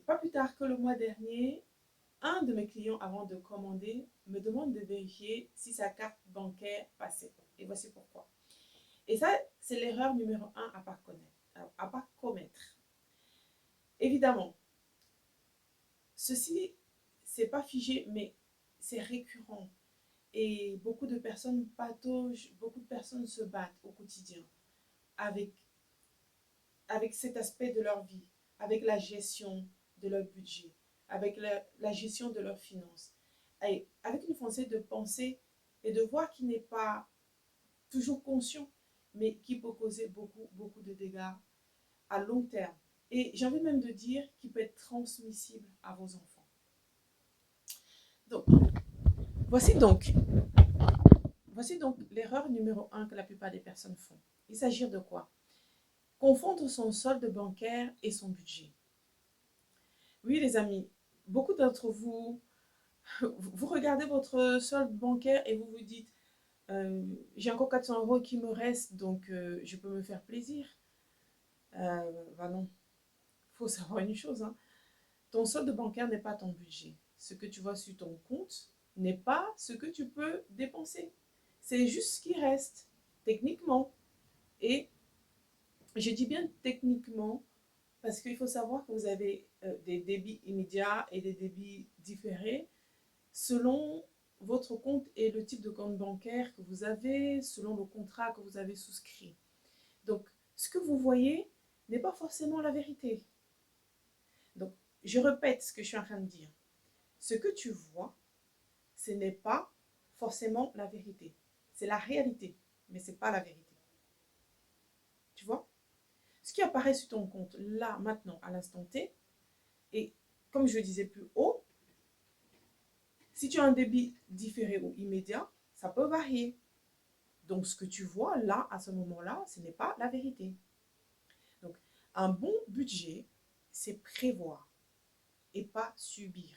Pas plus tard que le mois dernier, un de mes clients, avant de commander, me demande de vérifier si sa carte bancaire passait. Et voici pourquoi. Et ça, c'est l'erreur numéro un à pas connaître, à pas commettre. Évidemment, ceci, c'est pas figé, mais c'est récurrent. Et beaucoup de personnes pataugent, beaucoup de personnes se battent au quotidien avec, avec cet aspect de leur vie, avec la gestion de leur budget, avec la gestion de leurs finances, et avec une foncée de penser et de voir qui n'est pas toujours conscient, mais qui peut causer beaucoup, beaucoup de dégâts à long terme. Et j'ai envie même de dire qu'il peut être transmissible à vos enfants. Donc, voici donc, voici donc l'erreur numéro un que la plupart des personnes font. Il s'agit de quoi? Confondre son solde bancaire et son budget. Oui, les amis, beaucoup d'entre vous, vous regardez votre solde bancaire et vous vous dites, j'ai encore 400 euros qui me restent, donc je peux me faire plaisir. Bah non, il faut savoir une chose, hein. Ton solde bancaire n'est pas ton budget. Ce que tu vois sur ton compte n'est pas ce que tu peux dépenser. C'est juste ce qui reste, techniquement. Et je dis bien techniquement, parce qu'il faut savoir que vous avez des débits immédiats et des débits différés selon votre compte et le type de compte bancaire que vous avez, selon le contrat que vous avez souscrit. Donc, ce que vous voyez n'est pas forcément la vérité. Donc, je répète ce que je suis en train de dire. Ce que tu vois, ce n'est pas forcément la vérité. C'est la réalité, mais ce n'est pas la vérité. Tu vois? Ce qui apparaît sur ton compte, là, maintenant, à l'instant T, et comme je le disais plus haut, si tu as un débit différé ou immédiat, ça peut varier. Donc, ce que tu vois là, à ce moment-là, ce n'est pas la vérité. Donc, un bon budget, c'est prévoir et pas subir.